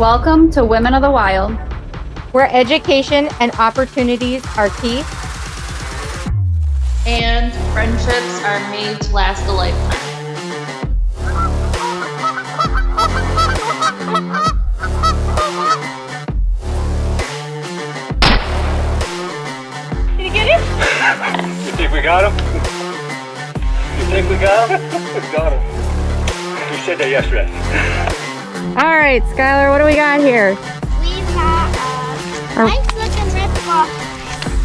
Welcome to Women of the Wild, where education and opportunities are key. And friendships are made to last a lifetime. Did you get him? You think we got him? You think we got him? We got him. We said that yesterday. All right, Skylar, what do we got here? We've got a nice looking red fox.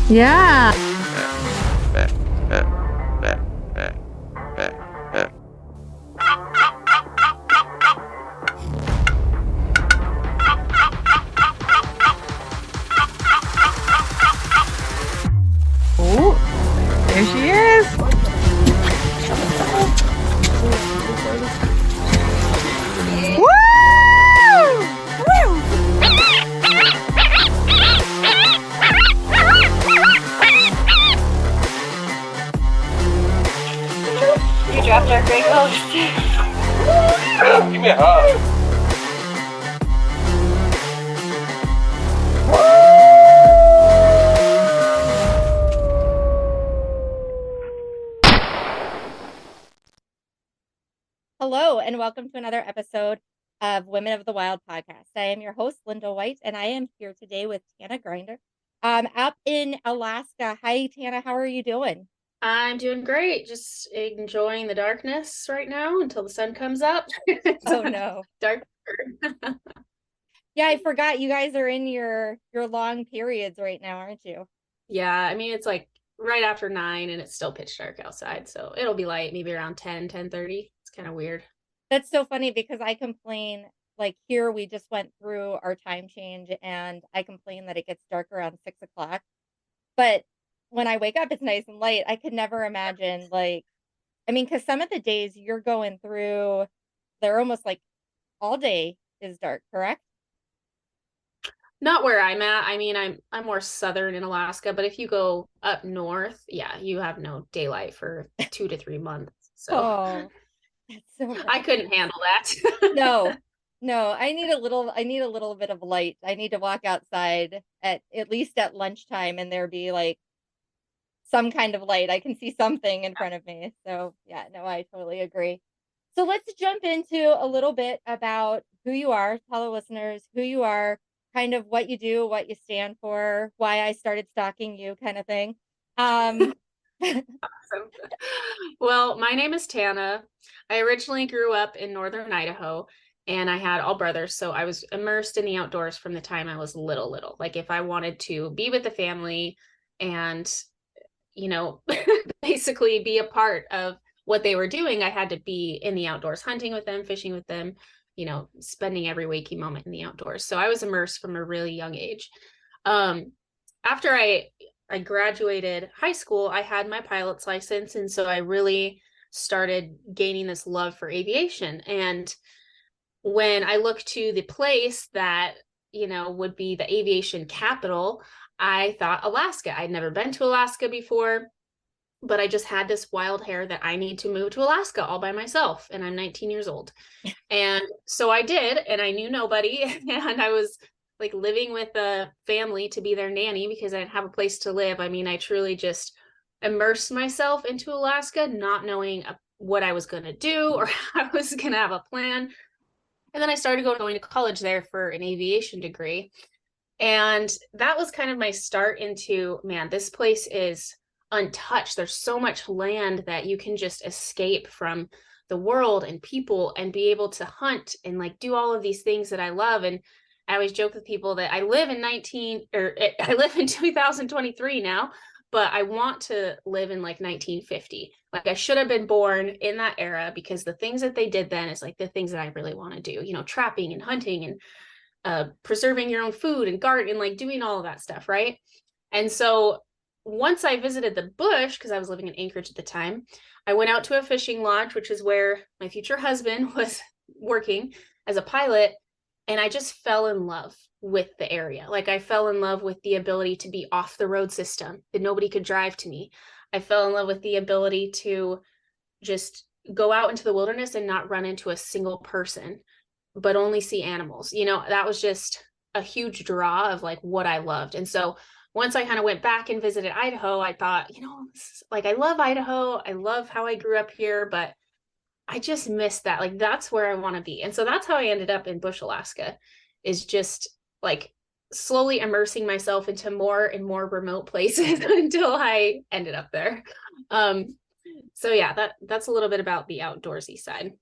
Yeah. Oh, there she is. You dropped our great ghost. Give me a hug. Hello, and welcome to another episode of Women of the Wild podcast. I am your host, Linda White, and I am here today with Tana Grenda, up in Alaska. Hi, Tana. How are you doing? I'm doing great. Just enjoying the darkness right now until the sun comes up. Oh no, Dark. Yeah, I forgot you guys are in your long periods right now, aren't you? Yeah, I mean, it's like right after 9 and it's still pitch dark outside. So it'll be light maybe around 10:30. It's kind of weird. That's so funny because I complain, like here we just went through our time change and I complain that it gets dark around 6 o'clock. But when I wake up, it's nice and light. I could never imagine because some of the days you're going through, they're almost like all day is dark, correct? Not where I'm at. I mean, I'm more southern in Alaska, but if you go up north, yeah, you have no daylight for 2 to 3 months. So Oh, that's so nice. I couldn't handle that. No, I need a little bit of light. I need to walk outside at least at lunchtime and there be like some kind of light. I can see something in front of me. So yeah, no, I totally agree. So let's jump into a little bit about who you are. Tell the listeners who you are, kind of what you do, what you stand for, why I started stalking you, kind of thing. Awesome. Well, my name is Tana. I originally grew up in northern Idaho and I had all brothers. So I was immersed in the outdoors from the time I was little. Like if I wanted to be with the family and, basically be a part of what they were doing, I had to be in the outdoors, hunting with them, fishing with them, spending every waking moment in the outdoors. So I was immersed from a really young age. After I graduated high school, I had my pilot's license. And so I really started gaining this love for aviation. And when I looked to the place that, would be the aviation capital, I thought Alaska. I'd never been to Alaska before, but I just had this wild hair that I need to move to Alaska all by myself. And I'm 19 years old. And so I did, and I knew nobody. And I was like living with a family to be their nanny because I didn't have a place to live. I mean, I truly just immersed myself into Alaska, not knowing what I was going to do or how I was going to have a plan. And then I started going to college there for an aviation degree. And that was kind of my start into, man, this place is untouched. There's so much land that you can just escape from the world and people and be able to hunt and like do all of these things that I love. And I always joke with people that I live in 2023 now, but I want to live in like 1950. Like I should have been born in that era because the things that they did then is like the things that I really want to do, trapping and hunting and preserving your own food and garden and like doing all of that stuff. Right. And so once I visited the bush, because I was living in Anchorage at the time, I went out to a fishing lodge, which is where my future husband was working as a pilot. And I just fell in love with the area. Like I fell in love with the ability to be off the road system, that nobody could drive to me. I fell in love with the ability to just go out into the wilderness and not run into a single person. but only see animals. You know, that was just a huge draw of like what I loved. And so once I kind of went back and visited Idaho, I thought, you know, like I love Idaho. I love how I grew up here, but I just missed that. Like that's where I want to be. And so that's how I ended up in Bush, Alaska, is just like slowly immersing myself into more and more remote places until I ended up there. So yeah, that's a little bit about the outdoorsy side.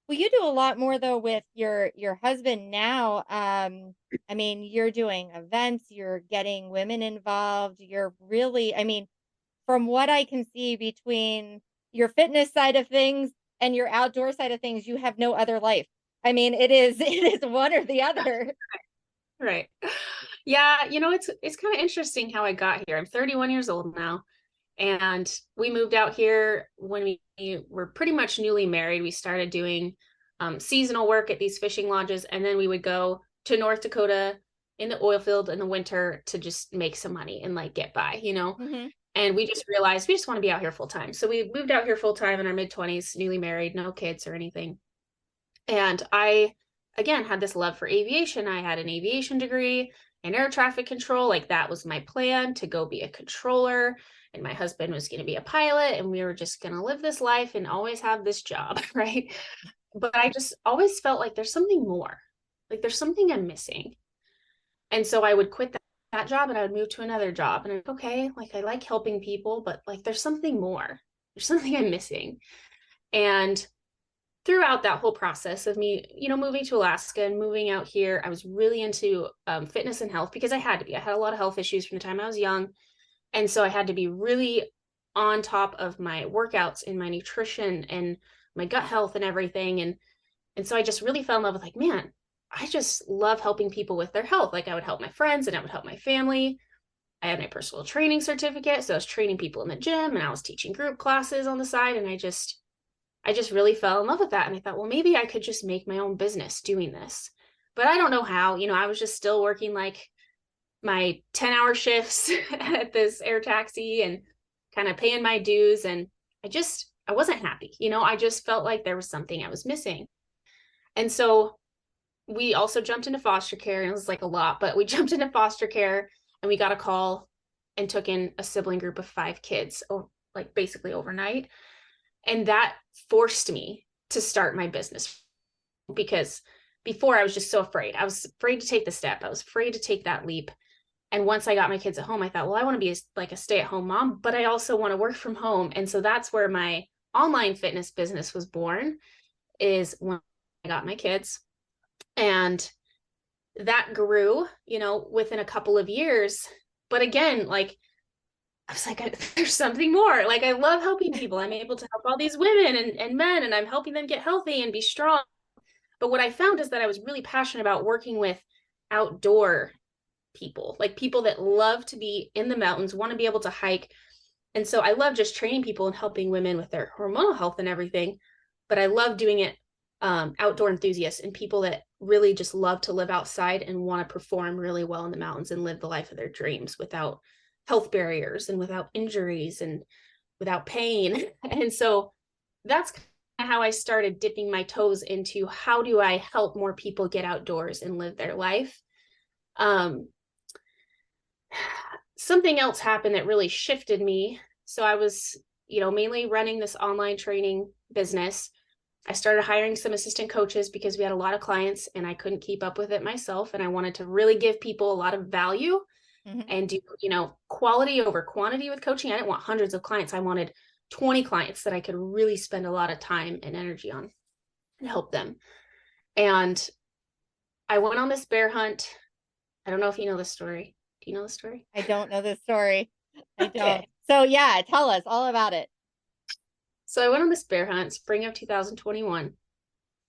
Well, you do a lot more though with your husband now. I mean, you're doing events, you're getting women involved. You're really, I mean, from what I can see between your fitness side of things and your outdoor side of things, you have no other life. I mean, it is it is one or the other. Right. Yeah, you know, it's kind of interesting how I got here. I'm 31 years old now, and we moved out here when we were pretty much newly married. We started doing seasonal work at these fishing lodges, and then we would go to North Dakota in the oil field in the winter to just make some money and like get by, you know. Mhm. And we just realized we just want to be out here full time. So we moved out here full time in our mid-20s, newly married, no kids or anything. And I, again, had this love for aviation. I had an aviation degree in air traffic control. Like that was my plan, to go be a controller. And my husband was going to be a pilot. And we were just going to live this life and always have this job. Right. But I just always felt like there's something more. Like there's something I'm missing. And so I would quit that job and I would move to another job. And I'm okay, like I like helping people, but like there's something more. There's something I'm missing. And throughout that whole process of me, you know, moving to Alaska and moving out here, I was really into fitness and health because I had to be. I had a lot of health issues from the time I was young. And so I had to be really on top of my workouts and my nutrition and my gut health and everything. And so I just really fell in love with like, man, I just love helping people with their health. Like I would help my friends and I would help my family. I had my personal training certificate. So I was training people in the gym and I was teaching group classes on the side. And I just really fell in love with that. And I thought, well, maybe I could just make my own business doing this, but I don't know how. You know, I was just still working like my 10-hour shifts at this air taxi and kind of paying my dues. And I wasn't happy. You know, I just felt like there was something I was missing. And so we also jumped into foster care, and it was like a lot, but we jumped into foster care and we got a call and took in a sibling group of 5 kids, like basically overnight. And that forced me to start my business, because before I was just so afraid. I was afraid to take the step. I was afraid to take that leap. And once I got my kids at home, I thought, well, I want to be like a stay-at-home mom, but I also want to work from home. And so that's where my online fitness business was born, is when I got my kids. And that grew, you know, within a couple of years. But again, like, I was like, there's something more. Like, I love helping people. I'm able to help all these women and men, and I'm helping them get healthy and be strong. But what I found is that I was really passionate about working with outdoor people, like people that love to be in the mountains, want to be able to hike. And so I love just training people and helping women with their hormonal health and everything. But I love doing it outdoor enthusiasts and people that really just love to live outside and want to perform really well in the mountains and live the life of their dreams without health barriers and without injuries and without pain. And so that's kind of how I started dipping my toes into how do I help more people get outdoors and live their life. Something else happened that really shifted me. So I was, you know, mainly running this online training business. I started hiring some assistant coaches because we had a lot of clients and I couldn't keep up with it myself. And I wanted to really give people a lot of value and do, you know, quality over quantity with coaching. I didn't want hundreds of clients. I wanted 20 clients that I could really spend a lot of time and energy on and help them. And I went on this bear hunt. I don't know if you know this story. Do you know the story? I don't know this story. I Okay. don't. So yeah, tell us all about it. So I went on this bear hunt, spring of 2021,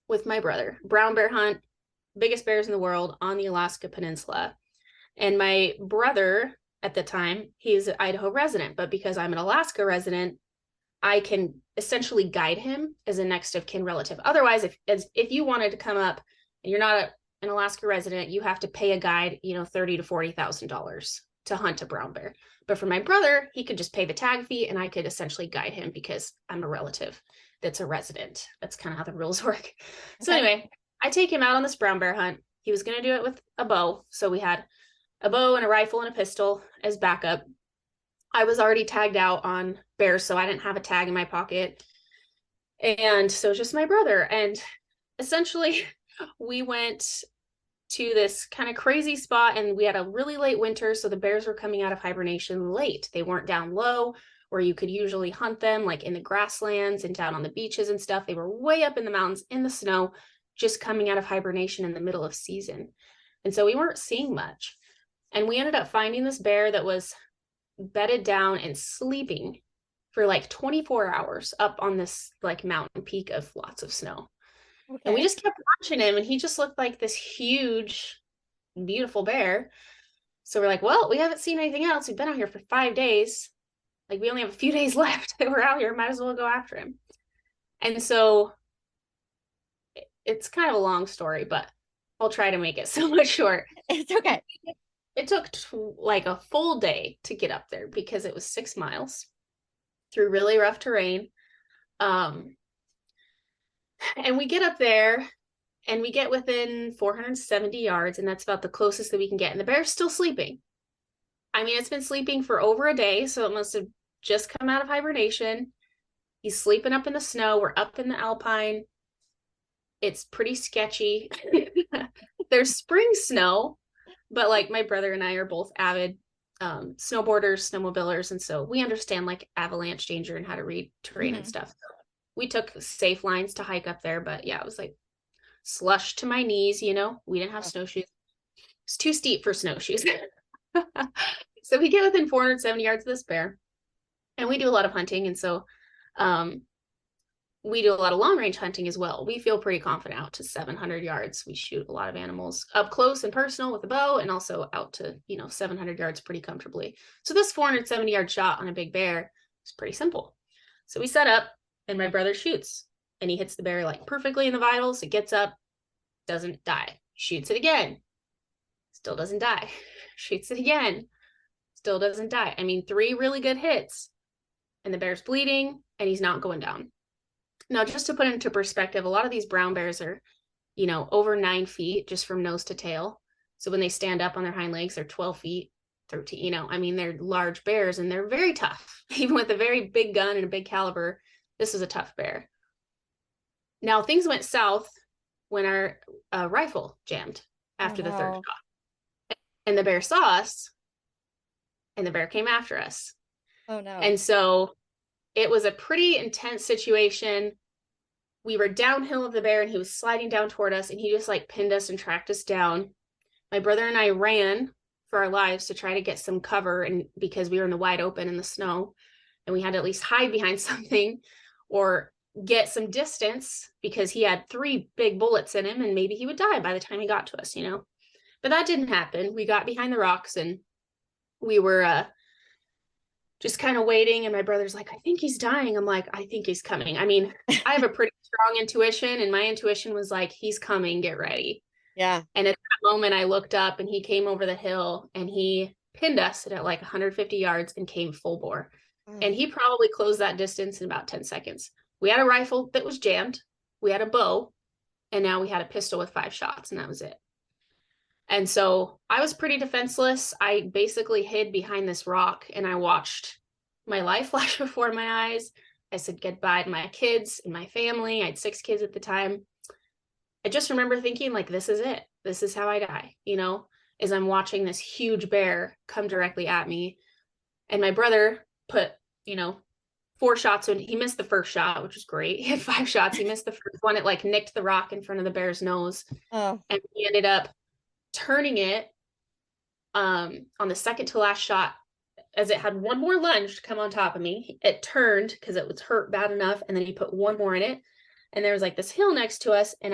with my brother. Brown bear hunt, biggest bears in the world on the Alaska Peninsula. And my brother at the time, he's an Idaho resident, but because I'm an Alaska resident, I can essentially guide him as a next of kin relative. Otherwise, if you wanted to come up and you're not an Alaska resident, you have to pay a guide, you know, $30,000 to $40,000 to hunt a brown bear. But for my brother, he could just pay the tag fee and I could essentially guide him because I'm a relative that's a resident. That's kind of how the rules work. So anyway, I take him out on this brown bear hunt. He was going to do it with a bow. So we had a bow and a rifle and a pistol as backup. I was already tagged out on bears, so I didn't have a tag in my pocket. And so just my brother. And essentially we went to this kind of crazy spot, and we had a really late winter. So the bears were coming out of hibernation late. They weren't down low where you could usually hunt them, like in the grasslands and down on the beaches and stuff. They were way up in the mountains in the snow, just coming out of hibernation in the middle of season. And so we weren't seeing much. And we ended up finding this bear that was bedded down and sleeping for like 24 hours up on this like mountain peak of lots of snow. Okay. And we just kept watching him, and he just looked like this huge, beautiful bear. So we're like, well, we haven't seen anything else. We've been out here for 5 days. Like, we only have a few days left that we're out here. Might as well go after him. And so it's kind of a long story, but I'll try to make it somewhat short. It's okay. It took like a full day to get up there because it was 6 miles through really rough terrain. And we get up there and we get within 470 yards, and that's about the closest that we can get. And the bear's still sleeping. I mean, it's been sleeping for over a day, so it must have just come out of hibernation. He's sleeping up in the snow. We're up in the alpine. It's pretty sketchy. There's spring snow, but like my brother and I are both avid snowboarders, snowmobilers, and so we understand like avalanche danger and how to read terrain and stuff. So we took safe lines to hike up there, but yeah, it was like slush to my knees, you know. We didn't have snowshoes. It's too steep for snowshoes. So we get within 470 yards of this bear, and we do a lot of hunting, and so we do a lot of long range hunting as well. We feel pretty confident out to 700 yards. We shoot a lot of animals up close and personal with a bow, and also out to, 700 yards pretty comfortably. So this 470 yard shot on a big bear is pretty simple. So we set up, and my brother shoots, and he hits the bear like perfectly in the vitals. It gets up, doesn't die. Shoots it again, still doesn't die. Shoots it again, still doesn't die. I mean, 3 really good hits, and the bear's bleeding, and he's not going down. Now, just to put into perspective, a lot of these brown bears are, over 9 feet just from nose to tail. So when they stand up on their hind legs, they're 12 feet, 13, I mean, they're large bears, and they're very tough. Even with a very big gun and a big caliber, this is a tough bear. Now, things went south when our rifle jammed after the third shot. And the bear saw us, and the bear came after us. Oh, no. And so it was a pretty intense situation. We were downhill of the bear, and he was sliding down toward us, and he just like pinned us and tracked us down. My brother and I ran for our lives to try to get some cover, and because we were in the wide open in the snow, and we had to at least hide behind something or get some distance because he had 3 big bullets in him, and maybe he would die by the time he got to us, But that didn't happen. We got behind the rocks, and we were just kind of waiting, and my brother's like, I think he's dying. I'm like, I think he's coming. I mean, I have a pretty strong intuition, and my intuition was like, he's coming, get ready. Yeah. And at that moment, I looked up, and he came over the hill, and he pinned us at like 150 yards and came full bore. And he probably closed that distance in about 10 seconds. We had a rifle that was jammed. We had a bow, and now we had a pistol with 5 shots, and that was it. And so I was pretty defenseless. I basically hid behind this rock, and I watched my life flash before my eyes. I said goodbye to my kids and my family. I had 6 kids at the time. I just remember thinking, like, this is it. This is how I die, as I'm watching this huge bear come directly at me. And my brother put, 4 shots, and he missed the first shot, which was great. He had 5 shots. He missed the first one. It like nicked the rock in front of the bear's nose. Oh. And he ended up turning it on the second to last shot, as it had one more lunge to come on top of me. It turned because it was hurt bad enough, and then he put one more in it, and there was like this hill next to us, and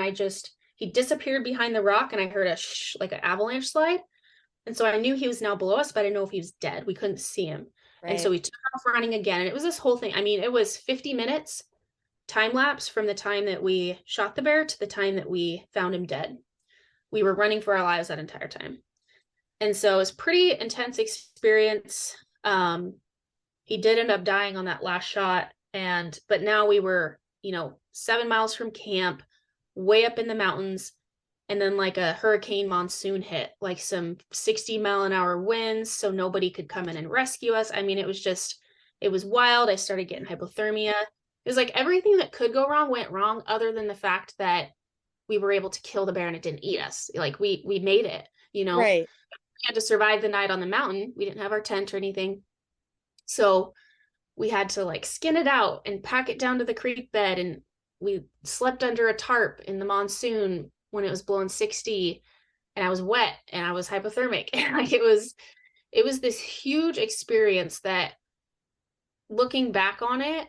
he disappeared behind the rock, and I heard like an avalanche slide, and so I knew he was now below us, but I didn't know if he was dead. We couldn't see him. Right. And so we took off running again, and it was this whole thing. I mean, it was 50 minutes time lapse from the time that we shot the bear to the time that we found him dead. We were running for our lives that entire time. And so it was pretty intense experience. He did end up dying on that last shot. But now we were, 7 miles from camp, way up in the mountains. and then like a hurricane monsoon hit, like some 60-mile-an-hour winds, so nobody could come in and rescue us. I mean, it was wild. I started getting hypothermia. It was like everything that could go wrong went wrong, other than the fact that we were able to kill the bear and it didn't eat us. Like we made it, you know. Right. We had to survive the night on the mountain. We didn't have our tent or anything. So we had to like skin it out and pack it down to the creek bed, and we slept under a tarp in the monsoon when it was blowing 60, and I was wet and I was hypothermic. And like it was this huge experience that, looking back on it,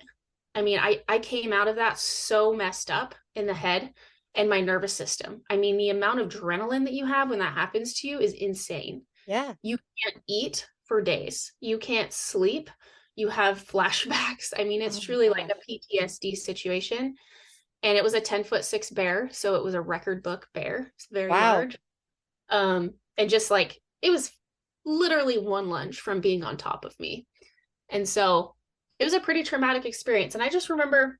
I mean, I came out of that so messed up in the head and my nervous system. I mean, the amount of adrenaline that you have when that happens to you is insane. Yeah. You can't eat for days. You can't sleep. You have flashbacks. I mean, it's truly like a PTSD situation. And it was a 10'6" bear. So it was a record book bear. It's very large. And just like, it was literally one lunge from being on top of me. And so it was a pretty traumatic experience. And I just remember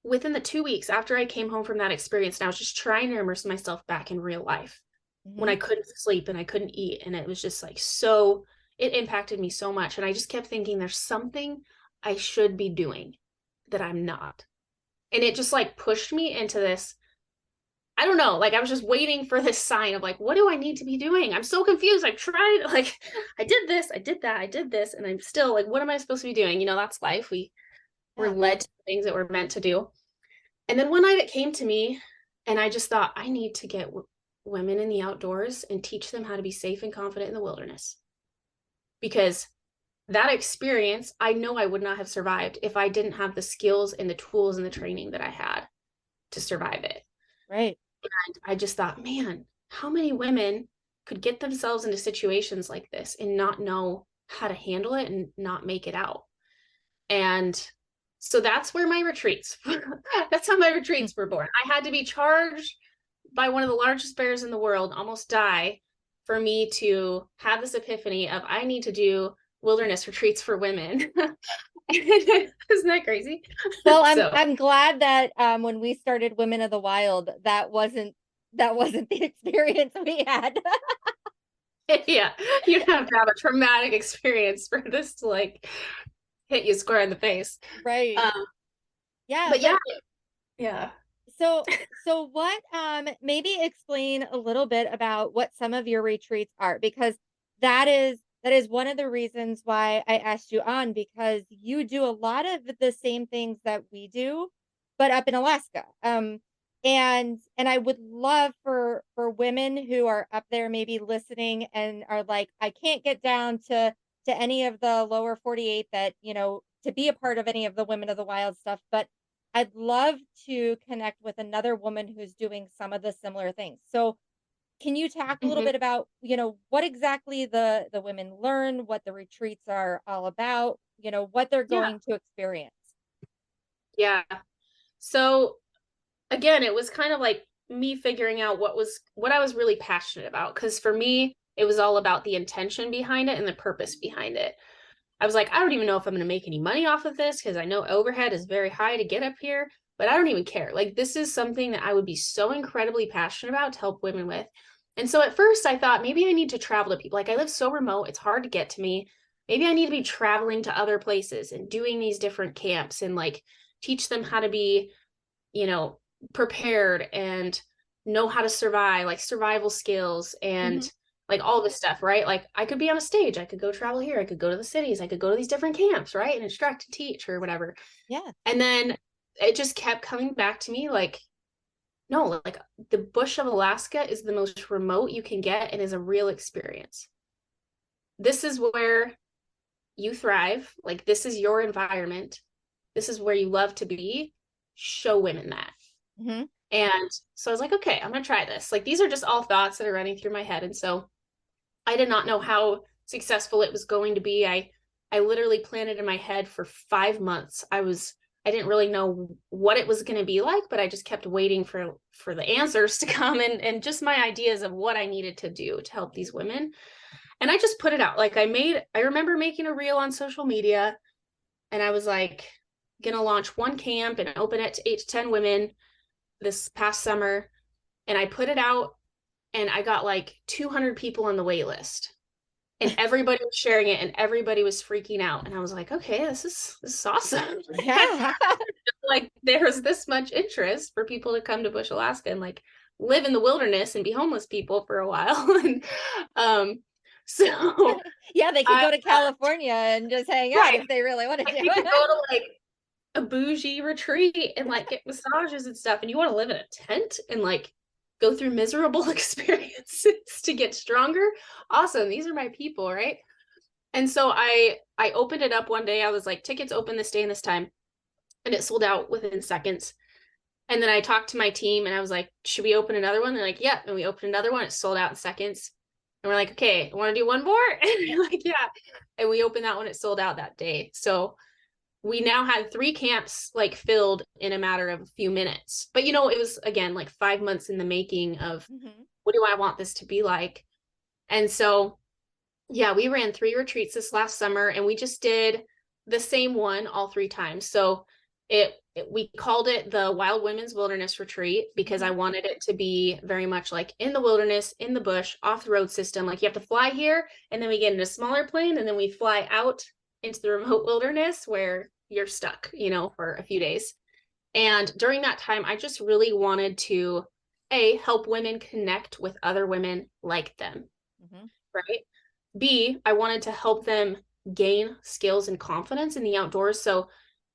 within the 2 weeks after I came home from that experience, and I was just trying to immerse myself back in real life when I couldn't sleep and I couldn't eat. And it was just like, so it impacted me so much. And I just kept thinking there's something I should be doing that I'm not. And it just like pushed me into this, I don't know, like I was just waiting for this sign of like, what do I need to be doing? I'm so confused. I've tried, like, I did this, I did that, I did this, and I'm still like, what am I supposed to be doing? You know, that's life. We're led to things that we're meant to do. And then one night it came to me, and I just thought, I need to get women in the outdoors and teach them how to be safe and confident in the wilderness. Because that experience, I know I would not have survived if I didn't have the skills and the tools and the training that I had to survive it. Right. And I just thought, man, how many women could get themselves into situations like this and not know how to handle it and not make it out? And so that's where my retreats, that's how my retreats were born. I had to be charged by one of the largest bears in the world, almost die, for me to have this epiphany of I need to do wilderness retreats for women. Isn't that crazy? Well, I'm glad that when we started Women of the Wild, that wasn't the experience we had. Yeah, you'd have to have a traumatic experience for this to like hit you square in the face. Right. Yeah. But yeah. So what, maybe explain a little bit about what some of your retreats are, because that is one of the reasons why I asked you on, because you do a lot of the same things that we do, but up in Alaska. And I would love for women who are up there maybe listening and are like, I can't get down to any of the lower 48 that, you know, to be a part of any of the Women of the Wild stuff, but I'd love to connect with another woman who's doing some of the similar things. So can you talk a little bit about, you know, what exactly the women learn, what the retreats are all about, you know, what they're going to experience? Yeah. So again, it was kind of like me figuring out what I was really passionate about. Because for me, it was all about the intention behind it and the purpose behind it. I was like, I don't even know if I'm going to make any money off of this, because I know overhead is very high to get up here, but I don't even care. Like, this is something that I would be so incredibly passionate about to help women with. And so at first I thought maybe I need to travel to people. Like, I live so remote, it's hard to get to me. Maybe I need to be traveling to other places and doing these different camps and like teach them how to be, you know, prepared and know how to survive, like survival skills and like all this stuff, right? Like I could be on a stage, I could go travel here, I could go to the cities, I could go to these different camps, right? And instruct and teach or whatever. Yeah. And then it just kept coming back to me like, no, like the bush of Alaska is the most remote you can get and is a real experience. This is where you thrive. Like, this is your environment. This is where you love to be. Show women that. And so I was like, okay, I'm going to try this. Like, these are just all thoughts that are running through my head. And so I did not know how successful it was going to be. I literally planned it in my head for 5 months. I didn't really know what it was going to be like, but I just kept waiting for the answers to come and just my ideas of what I needed to do to help these women. And I just put it out. Like, I remember making a reel on social media, and I was like, going to launch one camp and open it to 8 to 10 women this past summer. and I put it out, and I got like 200 people on the wait list, and everybody was sharing it, and everybody was freaking out. And I was like, okay, this is awesome. Yeah. Like there's this much interest for people to come to Bush, Alaska, and like live in the wilderness and be homeless people for a while. And so Yeah, they could go to California and just hang out right. if they really want to like, do you could it. go to like a bougie retreat and like get massages and stuff, and you want to live in a tent and like go through miserable experiences to get stronger. Awesome, these are my people, right? And so I opened it up one day. I was like, tickets open this day and this time, and it sold out within seconds. And then I talked to my team and I was like, should we open another one? They're like, yeah. And we opened another one. It sold out in seconds. And we're like, okay, want to do one more? And they're like, yeah. And we opened that one. It sold out that day. So we now had 3 camps like filled in a matter of a few minutes. But you know, it was again like 5 months in the making of what do I want this to be like? And so yeah, we ran 3 retreats this last summer, and we just did the same one all 3 times. So we called it the Wild Women's Wilderness Retreat because I wanted it to be very much like in the wilderness, in the bush, off the road system. Like you have to fly here, and then we get in a smaller plane, and then we fly out into the remote wilderness where you're stuck, you know, for a few days. And during that time, I just really wanted to help women connect with other women like them, right? B, I wanted to help them gain skills and confidence in the outdoors. So,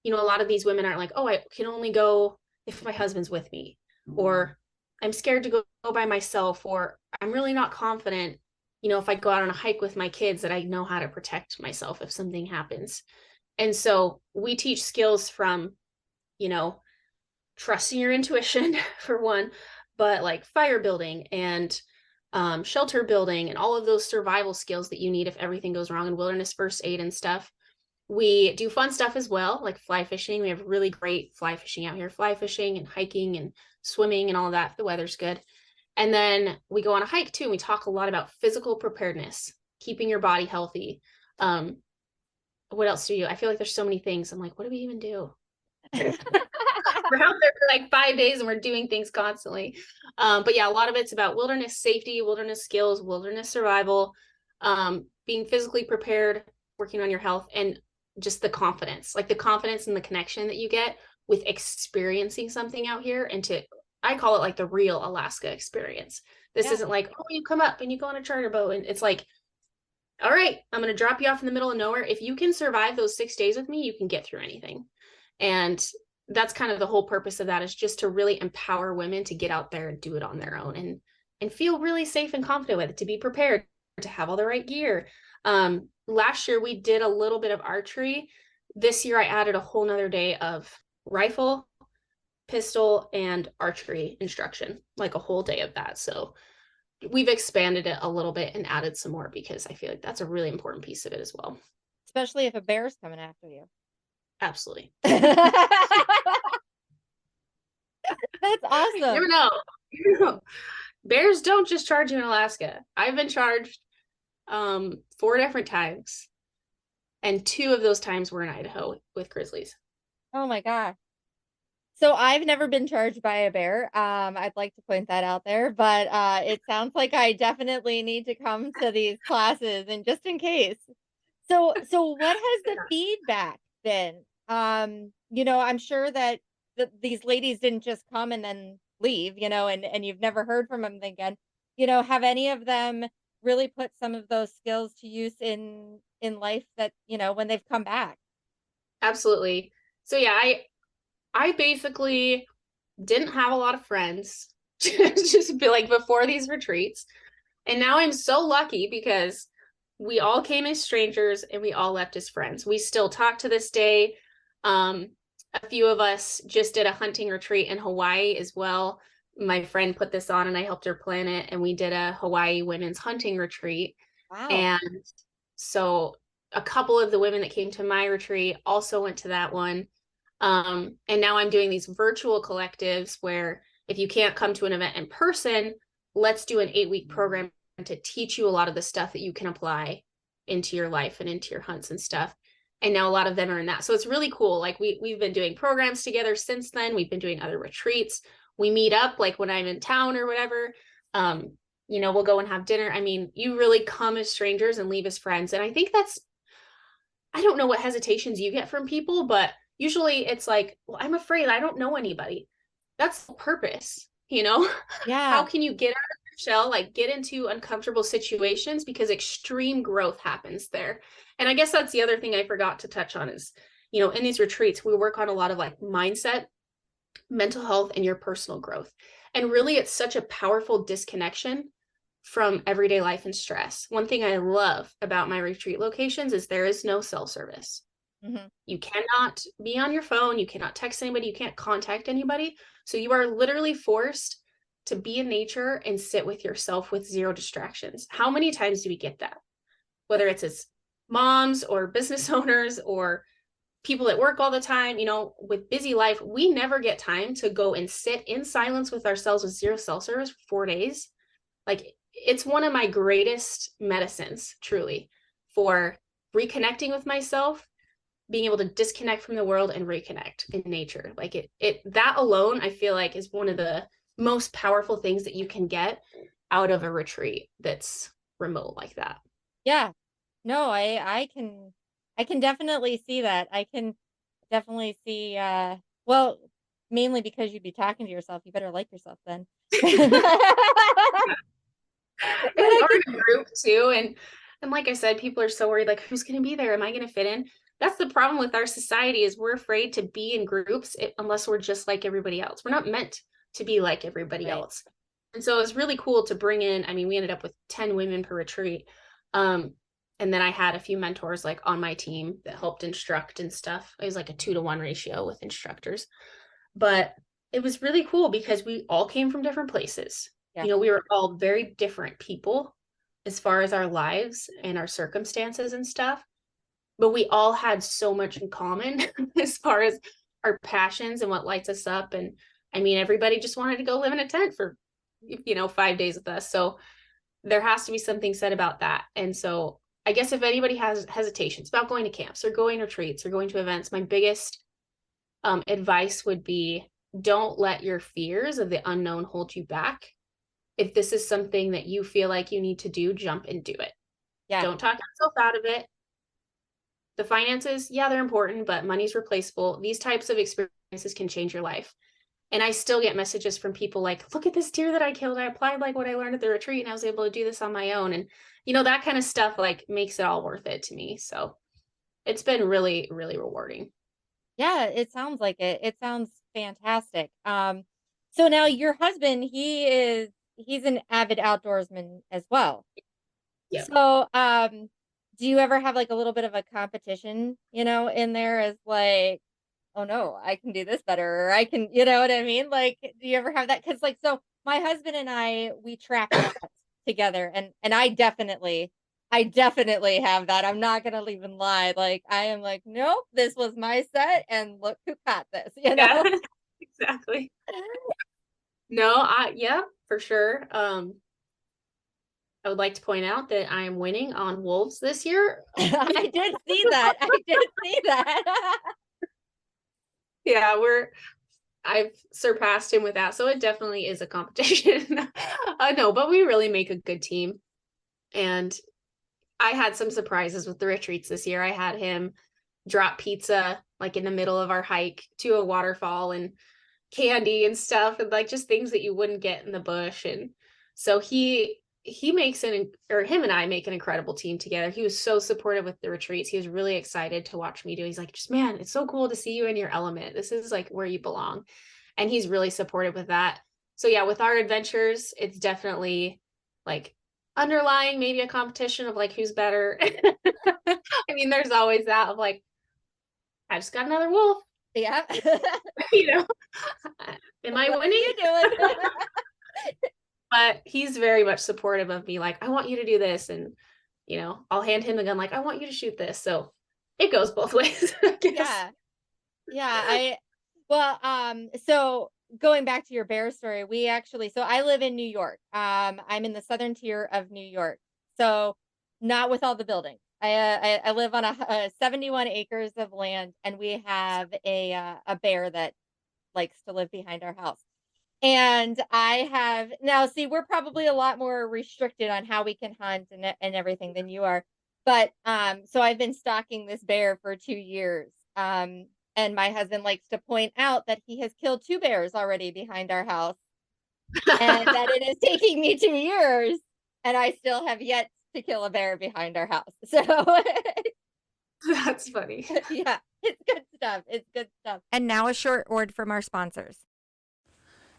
you know, a lot of these women aren't like, oh, I can only go if my husband's with me, or I'm scared to go by myself, or I'm really not confident, you know, if I go out on a hike with my kids, that I know how to protect myself if something happens. And so we teach skills from, you know, trusting your intuition for one, but like fire building and shelter building and all of those survival skills that you need if everything goes wrong, in wilderness first aid and stuff. We do fun stuff as well, like fly fishing. We have really great fly fishing out here, fly fishing and hiking and swimming and all of that if the weather's good. And then we go on a hike too, and we talk a lot about physical preparedness, keeping your body healthy. What else do you? I feel like there's so many things. I'm like, what do we even do? We're out there for like 5 days and we're doing things constantly. But yeah, a lot of it's about wilderness safety, wilderness skills, wilderness survival, being physically prepared, working on your health, and just the confidence and the connection that you get with experiencing something out here. And I call it like the real Alaska experience. This isn't like, oh, you come up and you go on a charter boat. And it's like, all right, I'm going to drop you off in the middle of nowhere. If you can survive those 6 days with me, you can get through anything. And that's kind of the whole purpose of that, is just to really empower women to get out there and do it on their own and feel really safe and confident with it, to be prepared, to have all the right gear. Last year we did a little bit of archery. This year I added a whole nother day of rifle, pistol, and archery instruction, like a whole day of that. So we've expanded it a little bit and added some more because I feel like that's a really important piece of it as well. Especially if a bear's coming after you. Absolutely. That's awesome. You never know. Bears don't just charge you in Alaska. I've been charged 4 different times, and 2 of those times were in Idaho with grizzlies. Oh my gosh. So I've never been charged by a bear. I'd like to point that out there, but it sounds like I definitely need to come to these classes, and just in case. So what has the feedback been? You know, I'm sure that these ladies didn't just come and then leave, you know, and you've never heard from them again. You know, have any of them really put some of those skills to use in life, that, you know, when they've come back? Absolutely. So yeah, I basically didn't have a lot of friends just be like before these retreats. And now I'm so lucky because we all came as strangers and we all left as friends. We still talk to this day. A few of us just did a hunting retreat in Hawaii as well. My friend put this on and I helped her plan it, and we did a Hawaii women's hunting retreat. Wow. And so a couple of the women that came to my retreat also went to that one. And now I'm doing these virtual collectives where if you can't come to an event in person, let's do an 8-week program to teach you a lot of the stuff that you can apply into your life and into your hunts and stuff. And now a lot of them are in that. So it's really cool. Like we've been doing programs together since then. We've been doing other retreats. we meet up like when I'm in town or whatever. You know, we'll go and have dinner. I mean, you really come as strangers and leave as friends. And I think that's, I don't know what hesitations you get from people, but usually it's like, well, I'm afraid I don't know anybody. That's the purpose, you know? Yeah. How can you get out of your shell, like get into uncomfortable situations, because extreme growth happens there. And I guess that's the other thing I forgot to touch on is, you know, in these retreats, we work on a lot of like mindset, mental health, and your personal growth. And really, it's such a powerful disconnection from everyday life and stress. One thing I love about my retreat locations is there is no cell service. Mhm. You cannot be on your phone. You cannot text anybody. You can't contact anybody. So you are literally forced to be in nature and sit with yourself with zero distractions. How many times do we get that? Whether it's as moms or business owners or people at work all the time, you know, with busy life, we never get time to go and sit in silence with ourselves with zero cell service for 4 days. Like, it's one of my greatest medicines, truly, for reconnecting with myself, being able to disconnect from the world and reconnect in nature. Like it that alone, I feel like, is one of the most powerful things that you can get out of a retreat that's remote like that. Yeah. No, I can definitely see that. I can definitely see well, mainly because you'd be talking to yourself. You better like yourself then. And I or in a group too. And like I said, people are so worried, like, who's going to be there? Am I going to fit in? That's the problem with our society, is we're afraid to be in groups unless we're just like everybody else. We're not meant to be like everybody Right. else. And so it's really cool to bring in, I mean, we ended up with 10 women per retreat. And then I had a few mentors like on my team that helped instruct and stuff. It was like a 2-to-1 ratio with instructors. But it was really cool because we all came from different places. Yeah. You know, we were all very different people as far as our lives and our circumstances and stuff. But we all had so much in common as far as our passions and what lights us up. And I mean, everybody just wanted to go live in a tent for, you know, 5 days with us. So there has to be something said about that. And so I guess if anybody has hesitations about going to camps or going retreats or going to events, my biggest advice would be, don't let your fears of the unknown hold you back. If this is something that you feel like you need to do, jump and do it. Yeah. Don't talk yourself out of it. The finances, yeah, they're important, but money's replaceable. These types of experiences can change your life. And I still get messages from people like, look at this deer that I killed. I applied like what I learned at the retreat and I was able to do this on my own. And, you know, that kind of stuff like makes it all worth it to me. So it's been really, really rewarding. Yeah, it sounds like it. It sounds fantastic. So now your husband, he's an avid outdoorsman as well. Yep. So, do you ever have like a little bit of a competition, you know, in there as like, oh no, I can do this better, or I can, you know what I mean? Like, do you ever have that? Because like, so my husband and I, we track a lot together, and I definitely have that. I'm not gonna even lie. Like, I am like, nope, this was my set, and look who caught this, you know? Yeah, exactly. No, yeah, for sure. I would like to point out that I am winning on wolves this year. I did see that. I did see that. Yeah, I've surpassed him with that. So it definitely is a competition. No, but we really make a good team. And I had some surprises with the retreats this year. I had him drop pizza like in the middle of our hike to a waterfall, and candy and stuff, and like just things that you wouldn't get in the bush. And so him and I make an incredible team together. He was so supportive with the retreats. He was really excited to watch me do. He's like, just, man, it's so cool to see you in your element. This is like where you belong. And he's really supportive with that. So yeah, with our adventures, it's definitely like underlying maybe a competition of like who's better. I mean, there's always that of like, I just got another wolf. Yeah. You know, am I What are winning? you doing? But he's very much supportive of me. Like, I want you to do this. And, you know, I'll hand him the gun. Like, I want you to shoot this. So it goes both ways. I guess. Yeah. Yeah. So going back to your bear story, so I live in New York. I'm in the southern tier of New York. So not with all the buildings. I live on a 71 acres of land, and we have a bear that likes to live behind our house. And I have now, see, we're probably a lot more restricted on how we can hunt and everything than you are. But so I've been stalking this bear for 2 years. And my husband likes to point out that he has killed 2 bears already behind our house, and that it is taking me 2 years, and I still have yet to kill a bear behind our house. So That's funny. yeah, it's good stuff. It's good stuff. And now a short word from our sponsors.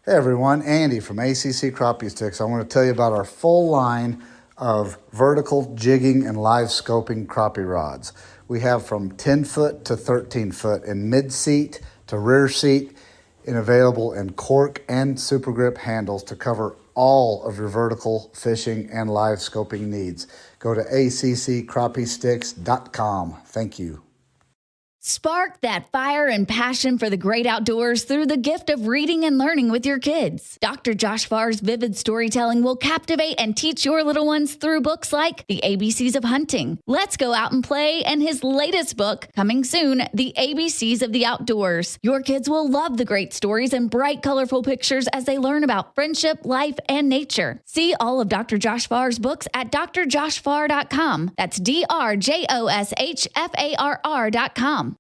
Hey everyone, Andy from ACC Crappie Sticks. I want to tell you about our full line of vertical jigging and live scoping crappie rods. We have from 10 foot to 13 foot in mid seat to rear seat, and available in cork and super grip handles to cover all of your vertical fishing and live scoping needs. Go to accrappiesticks.com. Thank you. Spark that fire and passion for the great outdoors through the gift of reading and learning with your kids. Dr. Josh Farr's vivid storytelling will captivate and teach your little ones through books like The ABCs of Hunting, Let's Go Out and Play, and his latest book, coming soon, The ABCs of the Outdoors. Your kids will love the great stories and bright, colorful pictures as they learn about friendship, life, and nature. See all of Dr. Josh Farr's books at drjoshfarr.com. That's drjoshfarr.com.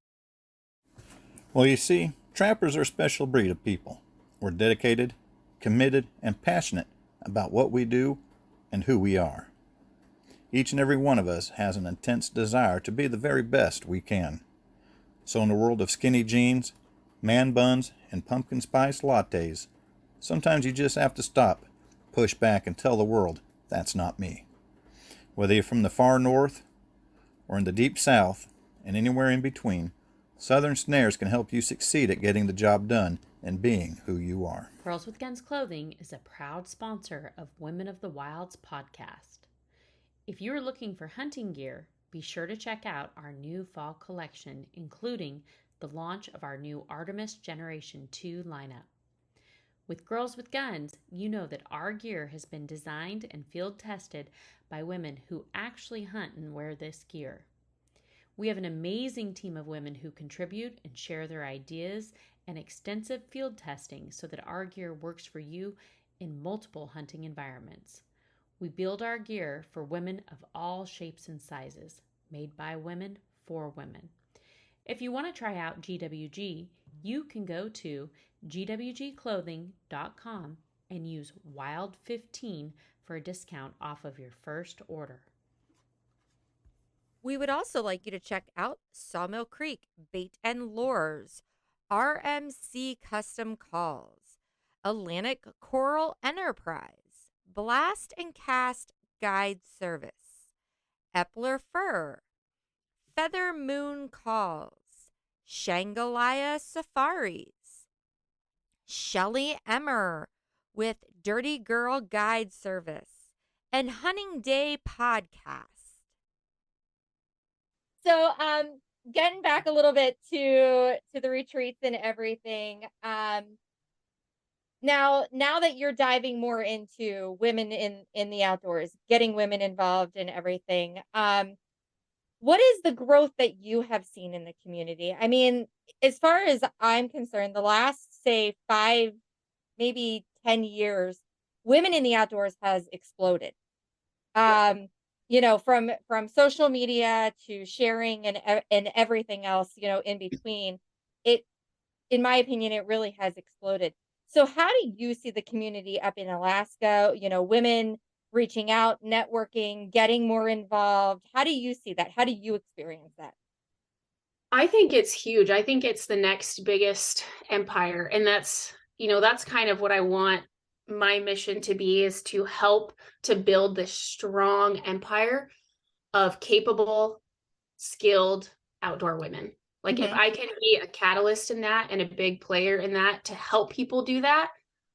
Well, you see, trappers are a special breed of people. We're dedicated, committed, and passionate about what we do and who we are. Each and every one of us has an intense desire to be the very best we can. So in the world of skinny jeans, man buns, and pumpkin spice lattes, sometimes you just have to stop, push back, and tell the world, that's not me. Whether you're from the far north or in the deep south and anywhere in between, Southern Snares can help you succeed at getting the job done and being who you are. Girls with Guns Clothing is a proud sponsor of Women of the Wilds podcast. If you are looking for hunting gear, be sure to check out our new fall collection, including the launch of our new Artemis Generation 2 lineup. With Girls with Guns, you know that our gear has been designed and field tested by women who actually hunt and wear this gear. We have an amazing team of women who contribute and share their ideas and extensive field testing so that our gear works for you in multiple hunting environments. We build our gear for women of all shapes and sizes, made by women for women. If you want to try out GWG, you can go to gwgclothing.com and use WILD15 for a discount off of your first order. We would also like you to check out Sawmill Creek Bait and Lures, RMC Custom Calls, Atlantic Coral Enterprise, Blast and Cast Guide Service, Epler Fur, Feather Moon Calls, Shangalaya Safaris, Shelly Emmer with Dirty Girl Guide Service, and Hunting Day Podcast. So, getting back a little bit to the retreats and everything. Now that you're diving more into women in the outdoors, getting women involved and everything, what is the growth that you have seen in the community? I mean, as far as I'm concerned, the last, say, 5, maybe 10 years, women in the outdoors has exploded. You know, from social media to sharing and everything else, you know, in between, it, in my opinion, it really has exploded. So how do you see the community up in Alaska, you know, women reaching out, networking, getting more involved? How do you see that? How do you experience that? I think it's huge. I think it's the next biggest empire. And that's, you know, that's kind of what I want my mission to be, is to help to build this strong empire of capable, skilled outdoor women. Like if I can be a catalyst in that and a big player in that to help people do that,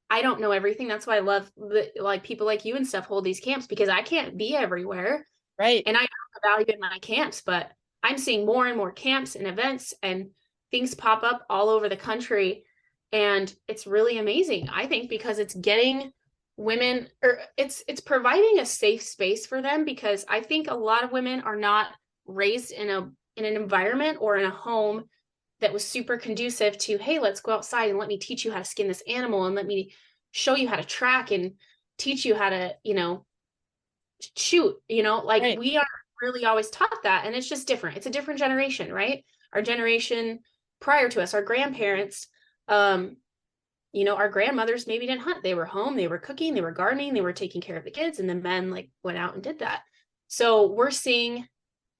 I don't know everything. That's why I love like people like you and stuff hold these camps, because I can't be everywhere. Right. And I know the value in my camps, but I'm seeing more and more camps and events and things pop up all over the country. And it's really amazing, I think, because it's getting women, or it's providing a safe space for them, because I think a lot of women are not raised in an environment or in a home that was super conducive to, hey, let's go outside and let me teach you how to skin this animal, and let me show you how to track and teach you how to, shoot, like Right. we aren't really always taught that. And it's just different. It's a different generation, right? Our generation prior to us, our grandparents, our grandmothers maybe didn't hunt. They were home, they were cooking, they were gardening, they were taking care of the kids, and the men like went out and did that. So we're seeing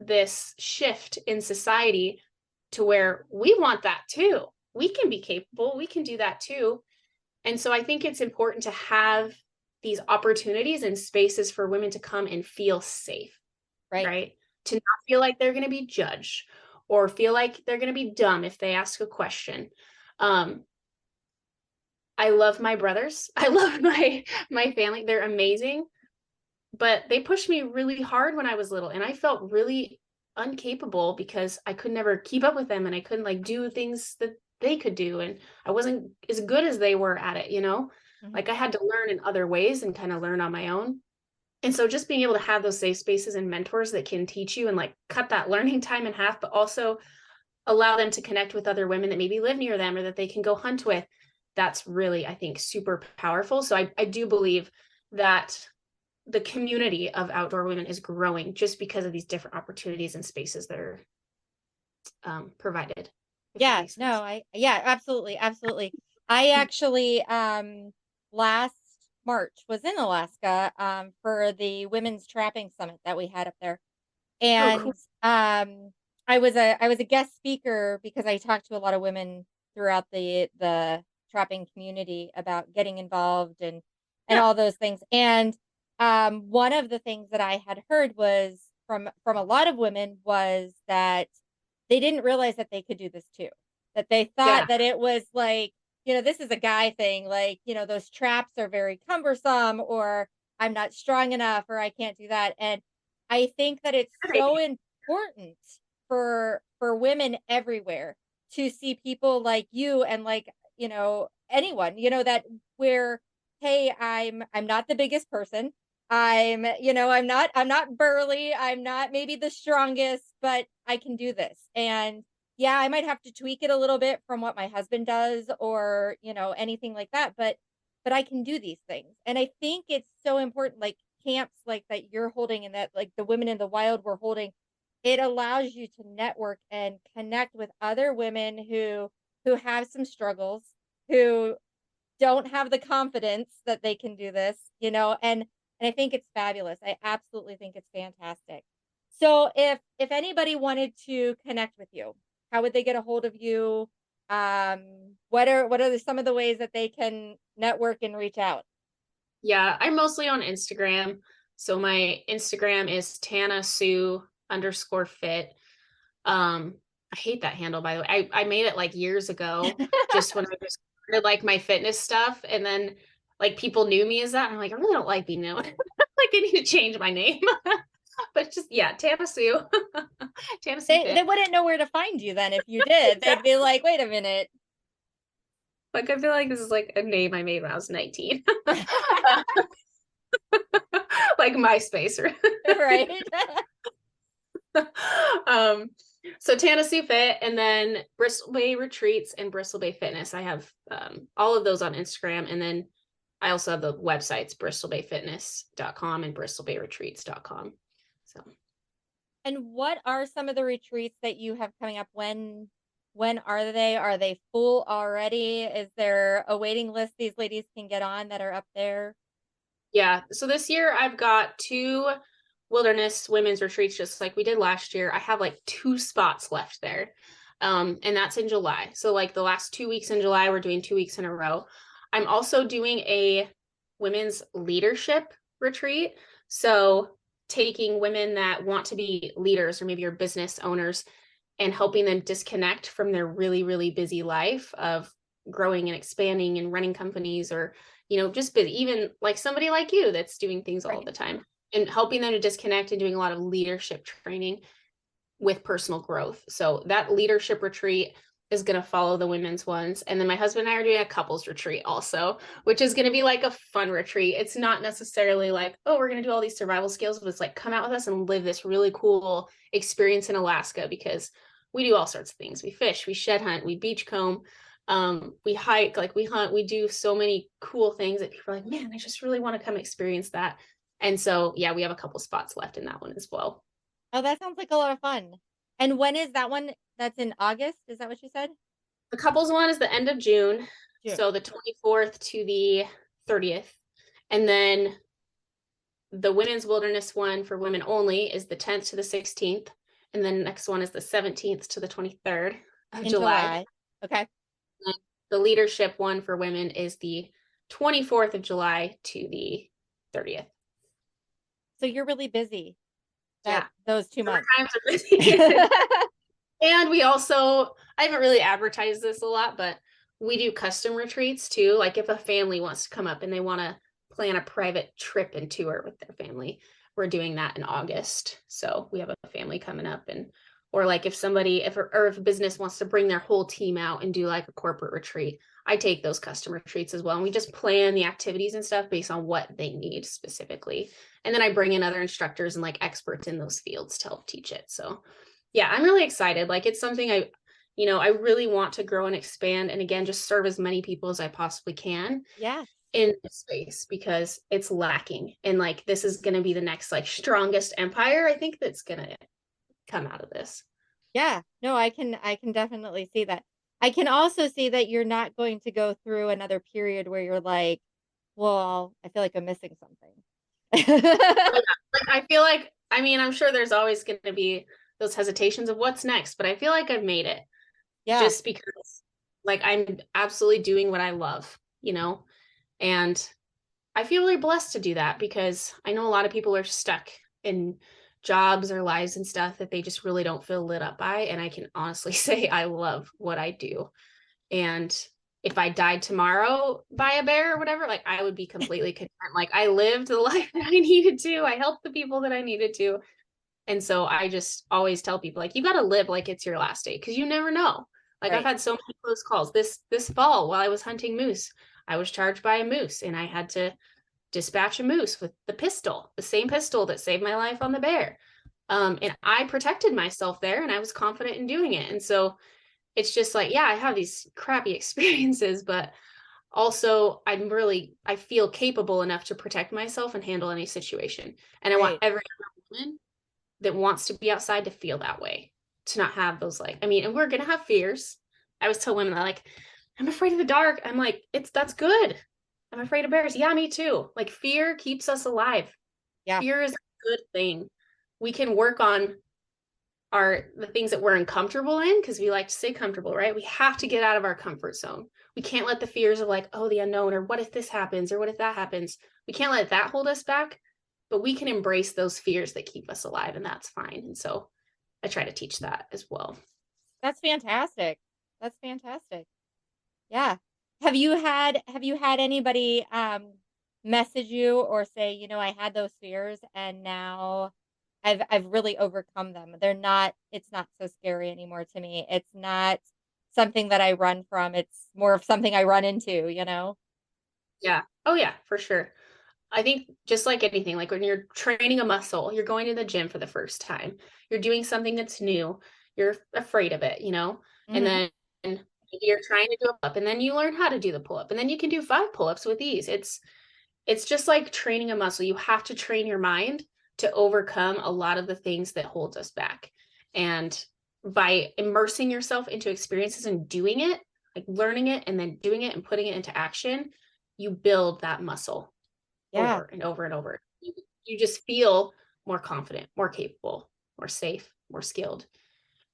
this shift in society to where we want that too. We can be capable, we can do that too. And so I think it's important to have these opportunities and spaces for women to come and feel safe, right? To not feel like they're going to be judged or feel like they're going to be dumb if they ask a question. I love my brothers. I love my family. They're amazing, but they pushed me really hard when I was little, and I felt really incapable because I could never keep up with them, and I couldn't like do things that they could do, and I wasn't as good as they were at it, like I had to learn in other ways and kind of learn on my own. And so just being able to have those safe spaces and mentors that can teach you and like cut that learning time in half, but also allow them to connect with other women that maybe live near them or that they can go hunt with, that's really, I think, super powerful. So I do believe that the community of outdoor women is growing just because of these different opportunities and spaces that are provided. Yeah, absolutely. Absolutely. I actually, last March was in Alaska, for the Women's Trapping Summit that we had up there. And, I was a guest speaker because I talked to a lot of women throughout the trapping community about getting involved and all those things. And, one of the things that I had heard was from a lot of women was that they didn't realize that they could do this too. That they thought that it was like, this is a guy thing. Like, those traps are very cumbersome, or I'm not strong enough, or I can't do that. And I think that it's so important for women everywhere to see people like you and like, anyone, that where, hey, I'm not the biggest person. I'm not burly. I'm not maybe the strongest, but I can do this. And yeah, I might have to tweak it a little bit from what my husband does or, anything like that, but I can do these things. And I think it's so important, like camps like that you're holding and that like the Women in the Wild we're holding, it allows you to network and connect with other women who have some struggles, who don't have the confidence that they can do this, and I think it's fabulous. I absolutely think it's fantastic. So if anybody wanted to connect with you, how would they get a hold of you? What are some of the ways that they can network and reach out? Yeah, I'm mostly on Instagram. So my Instagram is TanaSue_fit. I hate that handle, by the way. I made it like years ago, just when I just started like my fitness stuff. And then like people knew me as that. And I'm like, I really don't like being known. Like I need to change my name. But just, yeah, Tana Sue. Tana Sue Fit. They wouldn't know where to find you then if you did. They'd be like, wait a minute. Like, I feel like this is like a name I made when I was 19. Like MySpace, right? So Tana Sue Fit, and then Bristol Bay Retreats and Bristol Bay Fitness. I have all of those on Instagram, and then I also have the websites bristolbayfitness.com and bristolbayretreats.com. So, and what are some of the retreats that you have coming up? When are they? Are they full already? Is there a waiting list these ladies can get on that are up there? Yeah. So this year I've got 2 wilderness women's retreats, just like we did last year. I have like 2 spots left there. And that's in July. So like the last 2 weeks in July, we're doing 2 weeks in a row. I'm also doing a women's leadership retreat. So taking women that want to be leaders or maybe are business owners and helping them disconnect from their really, really busy life of growing and expanding and running companies, or, just busy, even like somebody like you that's doing things all the time, and helping them to disconnect and doing a lot of leadership training with personal growth. So that leadership retreat is going to follow the women's ones. And then my husband and I are doing a couples retreat also, which is going to be like a fun retreat. It's not necessarily like, oh, we're going to do all these survival skills, but it's like, come out with us and live this really cool experience in Alaska, because we do all sorts of things. We fish, we shed hunt, we beachcomb, We hike, like we hunt, we do so many cool things that people are like, man, I just really want to come experience that. And so, yeah, we have a couple spots left in that one as well. Oh, that sounds like a lot of fun. And when is that one? That's in August? Is that what you said? The couples one is the end of June. June. So the 24th to the 30th. And then the women's wilderness one for women only is the 10th to the 16th. And then the next one is the 17th to the 23rd of In July. Okay. And the leadership one for women is the 24th of July to the 30th. So you're really busy. Yeah. Those 2 months. Times are busy. And we also, I haven't really advertised this a lot, but we do custom retreats too. Like if a family wants to come up and they want to plan a private trip and tour with their family, we're doing that in August. So we have a family coming up, and or like if somebody, if a business wants to bring their whole team out and do like a corporate retreat, I take those custom retreats as well. And we just plan the activities and stuff based on what they need specifically. And then I bring in other instructors and like experts in those fields to help teach it. So yeah, I'm really excited. Like it's something I really want to grow and expand. And again, just serve as many people as I possibly can. Yeah. In this space, because it's lacking. And like, this is going to be the next like strongest empire, I think, that's going to come out of this. Yeah. No, I can definitely see that. I can also see that you're not going to go through another period where you're like, well, I feel like I'm missing something. Like, I feel like, I mean, I'm sure there's always going to be those hesitations of what's next, but I feel like I've made it. Yeah. Just because like I'm absolutely doing what I love, and I feel really blessed to do that, because I know a lot of people are stuck in jobs or lives and stuff that they just really don't feel lit up by. And I can honestly say I love what I do. And if I died tomorrow by a bear or whatever, like I would be completely content. Like I lived the life that I needed to. I helped the people that I needed to. And so I just always tell people, like, you got to live like it's your last day, because you never know. Like Right. I've had so many close calls this fall while I was hunting moose. I was charged by a moose and I had to dispatch a moose with the same pistol that saved my life on the bear. And I protected myself there and I was confident in doing it. And so it's just like, yeah, I have these crappy experiences, but also I feel capable enough to protect myself and handle any situation. And I want every woman that wants to be outside to feel that way, to not have those and we're going to have fears. I always tell women that, like, I'm afraid of the dark. I'm like, that's good. I'm afraid of bears. Yeah, me too. Like fear keeps us alive. Yeah. Fear is a good thing. We can work on the things that we're uncomfortable in, because we like to stay comfortable, right? We have to get out of our comfort zone. We can't let the fears of like, oh, the unknown, or what if this happens, or what if that happens? We can't let that hold us back, but we can embrace those fears that keep us alive, and that's fine. And so I try to teach that as well. That's fantastic. That's fantastic. Yeah. Have you had anybody message you or say, I had those fears and now I've really overcome them. It's not so scary anymore to me. It's not something that I run from. It's more of something I run into, Yeah. Oh yeah, for sure. I think just like anything, like when you're training a muscle, you're going to the gym for the first time, you're doing something that's new, you're afraid of it, and then you're trying to do a pull-up, and then you learn how to do the pull-up, and then you can do 5 pull-ups with ease. It's just like training a muscle. You have to train your mind to overcome a lot of the things that hold us back. And by immersing yourself into experiences and doing it, like learning it and then doing it and putting it into action, you build that muscle over and over and over. You just feel more confident, more capable, more safe, more skilled.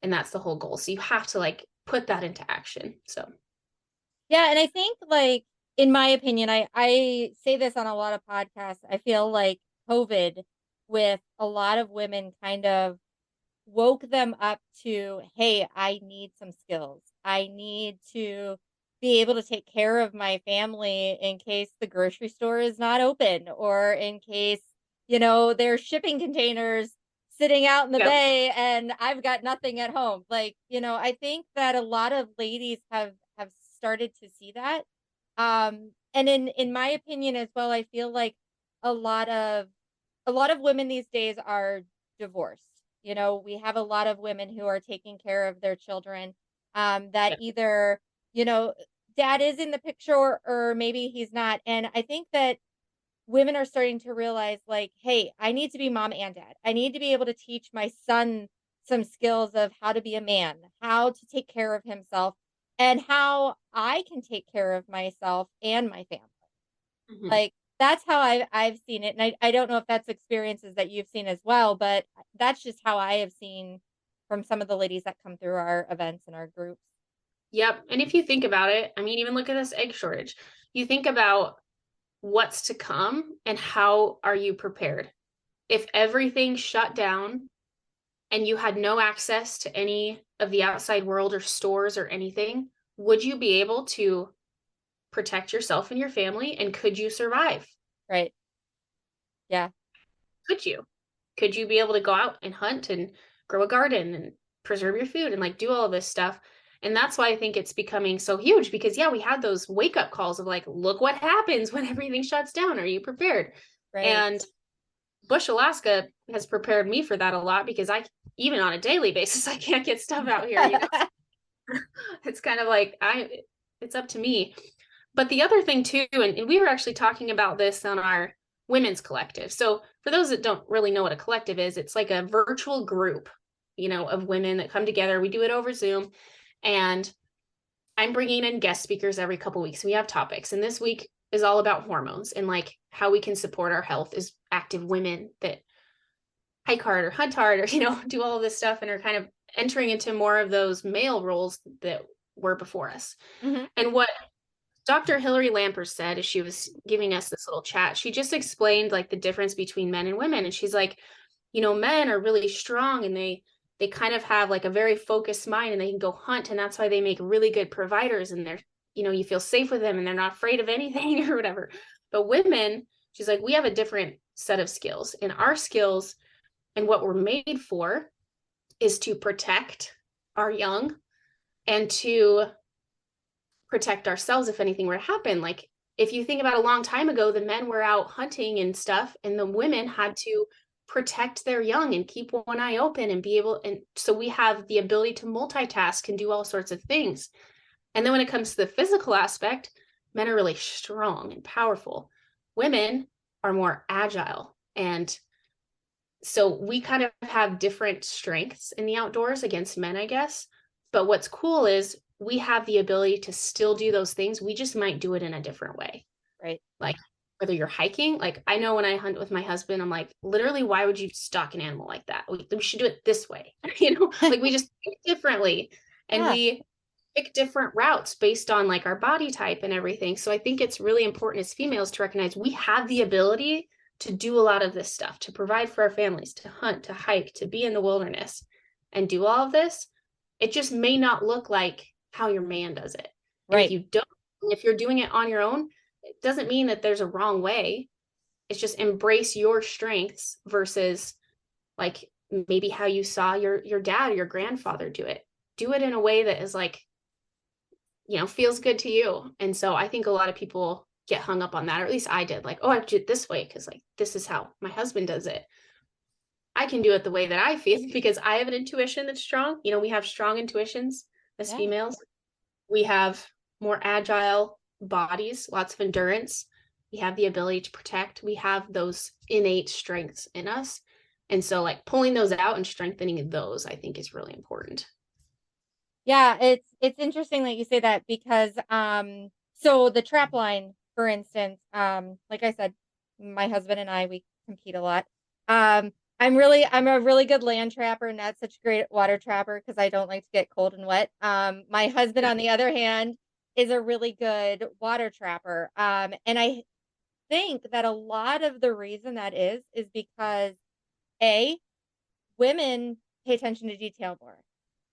And that's the whole goal. So you have to like put that into action. So yeah. And I think, like, in my opinion, I say this on a lot of podcasts. I feel like COVID, with a lot of women, kind of woke them up to, hey, I need some skills. I need to be able to take care of my family in case the grocery store is not open, or in case, there's shipping containers sitting out in the bay and I've got nothing at home. Like, I think that a lot of ladies have started to see that. And in my opinion as well, I feel like a lot of women these days are divorced. We have a lot of women who are taking care of their children, that either you know, dad is in the picture or maybe he's not. And I think that women are starting to realize like, hey, I need to be mom and dad. I need to be able to teach my son some skills of how to be a man, how to take care of himself, and how I can take care of myself and my family. Mhm. Like that's how I've seen it. And I don't know if that's experiences that you've seen as well, but that's just how I have seen from some of the ladies that come through our events and our groups. Yep. And if you think about it, I mean, even look at this egg shortage. You think about what's to come and how are you prepared? If everything shut down and you had no access to any of the outside world or stores or anything, would you be able to protect yourself and your family? And could you survive? Right. Yeah. Could you? Could you be able to go out and hunt and grow a garden and preserve your food and like do all of this stuff? And that's why I think it's becoming so huge because yeah, we had those wake up calls of like, look what happens when everything shuts down. Are you prepared? Right. And Bush, Alaska has prepared me for that a lot because I, even on a daily basis, I can't get stuff out here. You know? It's kind of like, it's up to me. But the other thing too, and we were actually talking about this on our women's collective. So for those that don't really know what a collective is, it's like a virtual group, you know, of women that come together. We do it over Zoom, and I'm bringing in guest speakers every couple weeks. We have topics, and this week is all about hormones and like how we can support our health as active women that hike hard or hunt hard or, you know, do all of this stuff and are kind of entering into more of those male roles that were before us. Mm-hmm. And what Dr. Hillary Lampers said as she was giving us this little chat, she just explained like the difference between men and women. And she's like, you know, men are really strong and they kind of have like a very focused mind and they can go hunt. And that's why they make really good providers and they're, you know, you feel safe with them and they're not afraid of anything or whatever. But women, she's like, we have a different set of skills, and our skills and what we're made for is to protect our young and to protect ourselves if anything were to happen. Like if you think about a long time ago, the men were out hunting and stuff, and the women had to protect their young and keep one eye open and be able, and so we have the ability to multitask and do all sorts of things. And then when it comes to the physical aspect, men are really strong and powerful. Women are more agile. And so we kind of have different strengths in the outdoors against men, I guess. But what's cool is we have the ability to still do those things. We just might do it in a different way. Right. Like whether you're hiking, like I know when I hunt with my husband, I'm like, literally, why would you stalk an animal like that? We should do it this way. You know, like we just think differently. And Yeah. we pick different routes based on like our body type and everything. So I think it's really important as females to recognize we have the ability to do a lot of this stuff, to provide for our families, to hunt, to hike, to be in the wilderness and do all of this. It just may not look like how your man does it. Right. And if you don't, if you're doing it on your own, it doesn't mean that there's a wrong way. It's just embrace your strengths versus like maybe how you saw your dad or your grandfather do it. Do it in a way that is like, you know, feels good to you. And so I think a lot of people get hung up on that, or at least I did, like, oh, I do it this way because like this is how my husband does it. I can do it the way that I feel because I have an intuition that's strong. You know, we have strong intuitions as females. We have more agile bodies, lots of endurance. We have the ability to protect. We have those innate strengths in us. And so like pulling those out and strengthening those, I think is really important. Yeah, it's interesting that you say that because so the trap line, for instance, like I said, my husband and I, we compete a lot. I'm a really good land trapper, not such a great water trapper because I don't like to get cold and wet. My husband, on the other hand, is a really good water trapper. And I think that a lot of the reason that is because women pay attention to detail more.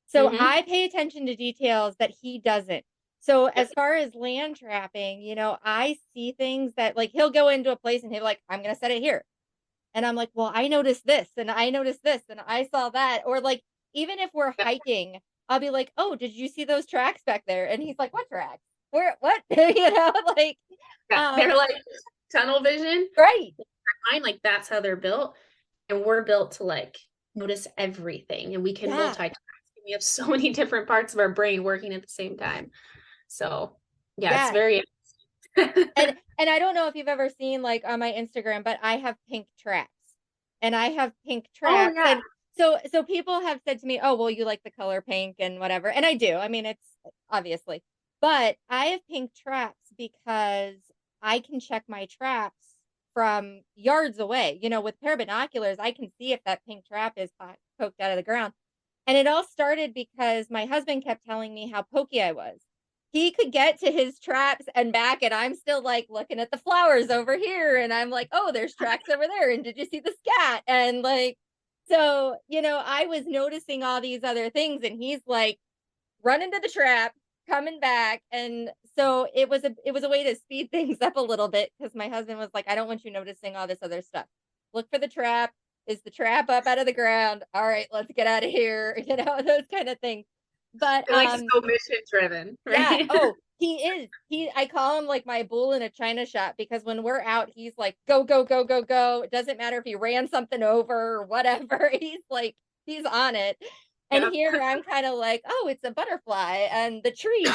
So I pay attention to details that he doesn't. So as far as land trapping, you know, I see things that like he'll go into a place and he'll like, I'm going to set it here. And I'm like, well, I noticed this and I noticed this and I saw that. Or like, even if we're hiking, I'll be like, oh, did you see those tracks back there? And he's like, what tracks? Where, what? You know, like, they're like tunnel vision. Right. Mine, like that's how they're built. And we're built to like notice everything and we can multitask. We have so many different parts of our brain working at the same time. So yeah, it's very and I don't know if you've ever seen like on my Instagram, but I have pink traps. And I have pink traps. Oh, yeah. And so people have said to me, "Oh, well, you like the color pink and whatever." And I do. I mean, it's obviously. But I have pink traps because I can check my traps from yards away. You know, with pair of binoculars, I can see if that pink trap is poked out of the ground. And it all started because my husband kept telling me how pokey I was. He could get to his traps and back, and I'm still like looking at the flowers over here. And I'm like, oh, there's tracks over there. And did you see the scat? And like, so, you know, I was noticing all these other things, and he's like running to the trap, coming back. And so it was a way to speed things up a little bit because my husband was like, I don't want you noticing all this other stuff. Look for the trap. Is the trap up out of the ground? All right, let's get out of here. You know, those kind of things. But They're, like, so mission driven, right? yeah. Oh, he is. I call him like my bull in a china shop because when we're out, he's like, go, go, go, go, go. It doesn't matter if he ran something over or whatever. He's on it. And Yep. here I'm kind of like, oh, it's a butterfly and the tree.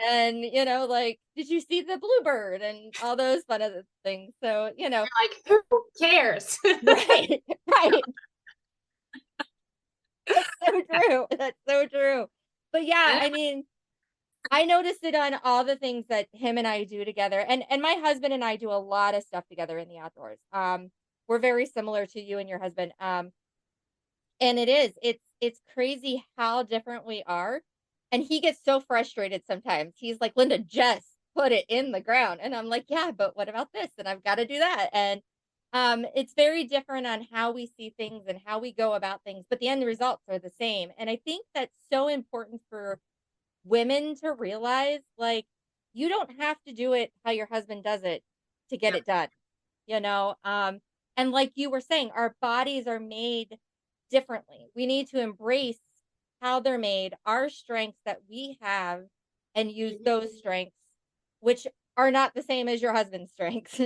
And, you know, like, did you see the bluebird and all those fun other things? So, you know, Like, who cares? right, right. That's so true. That's so true. But yeah, I mean, I noticed it on all the things that him and I do together. And my husband and I do a lot of stuff together in the outdoors. We're very similar to you and your husband. And it's crazy how different we are. And he gets so frustrated sometimes. He's like, Linda, just put it in the ground. And I'm like, yeah, but what about this? And I've got to do that. And it's very different on how we see things and how we go about things, but the end results are the same. And I think that's so important for women to realize, like, you don't have to do it how your husband does it to get it done, you know? And like you were saying, our bodies are made differently. We need to embrace how they're made, our strengths that we have, and use those strengths, which are not the same as your husband's strengths.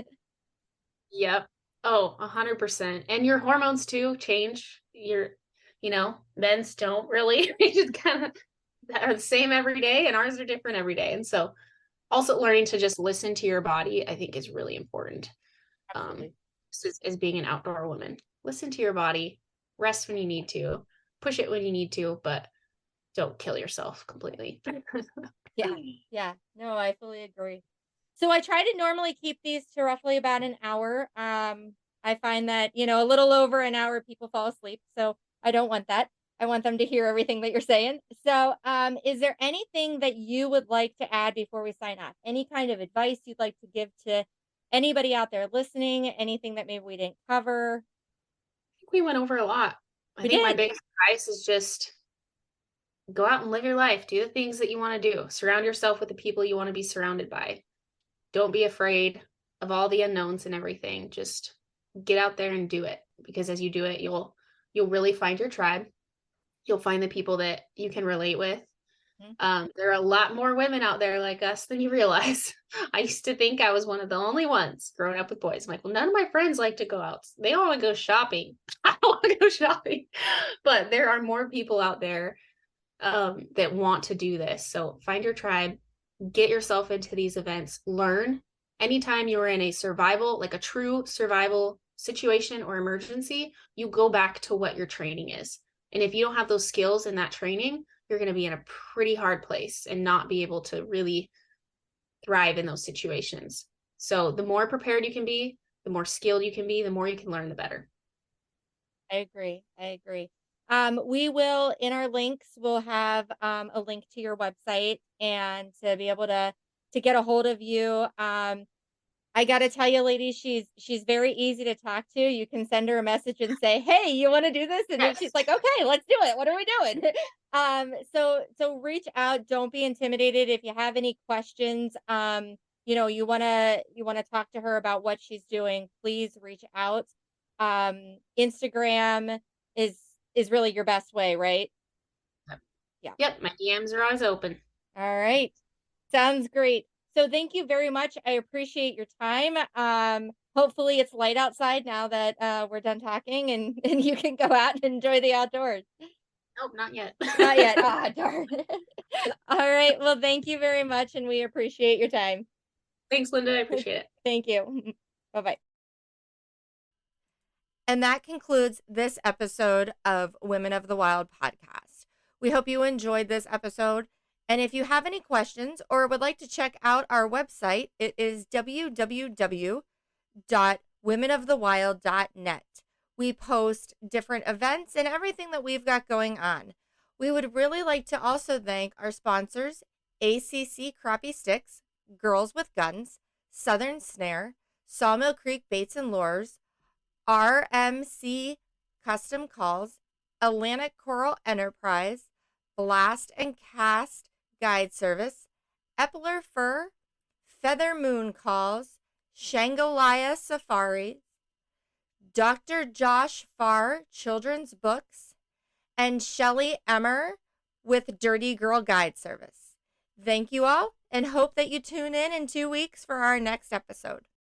Yep. Oh, 100%. And your hormones too change. Men's don't really. They just kind of are the same every day, and ours are different every day. And so also learning to just listen to your body, I think, is really important. As being an outdoor woman, listen to your body, rest when you need to, push it when you need to, but don't kill yourself completely. Yeah. No, I fully agree. So I try to normally keep these to roughly about an hour. I find that, you know, a little over an hour, people fall asleep. So I don't want that. I want them to hear everything that you're saying. So is there anything that you would like to add before we sign off? Any kind of advice you'd like to give to anybody out there listening? Anything that maybe we didn't cover? I think we went over a lot. I think my biggest advice is just go out and live your life. Do the things that you want to do. Surround yourself with the people you want to be surrounded by. Don't be afraid of all the unknowns and everything. Just get out there and do it, because as you do it, you'll really find your tribe. You'll find the people that you can relate with. There are a lot more women out there like us than you realize. I used to think I was one of the only ones growing up with boys. I'm like, well, none of my friends like to go out. They all want to go shopping. I don't want to go shopping. But there are more people out there that want to do this. So find your tribe, get yourself into these events, learn. Anytime you're in a survival, like a true survival situation or emergency, you go back to what your training is. And if you don't have those skills in that training, you're going to be in a pretty hard place and not be able to really thrive in those situations. So the more prepared you can be, the more skilled you can be, the more you can learn, the better. I agree. We will, in our links, we'll have a link to your website and to be able to get a hold of you. I got to tell you, ladies, she's very easy to talk to. You can send her a message and say, hey, you want to do this? And then she's like, okay, let's do it. What are we doing? So reach out. Don't be intimidated. If you have any questions, you know, you want to talk to her about what she's doing, please reach out. Instagram is really your best way, right? Yep. My DMs are always open. All right. Sounds great. So thank you very much. I appreciate your time. Hopefully it's light outside now that we're done talking and you can go out and enjoy the outdoors. Nope, not yet. Not yet. Ah, darn. All right. Well, thank you very much, and we appreciate your time. Thanks, Linda. I appreciate it. Thank you. Bye-bye. And that concludes this episode of Women of the Wild podcast. We hope you enjoyed this episode. And if you have any questions or would like to check out our website, it is www.womenofthewild.net. We post different events and everything that we've got going on. We would really like to also thank our sponsors, ACC Crappie Sticks, Girls with Guns, Southern Snare, Sawmill Creek Baits and Lures, RMC Custom Calls, Atlantic Coral Enterprise, Blast and Cast Guide Service, Epler Fur, Feather Moon Calls, Shangolaya Safari, Dr. Josh Farr Children's Books, and Shelly Emmer with Dirty Girl Guide Service. Thank you all, and hope that you tune in 2 weeks for our next episode.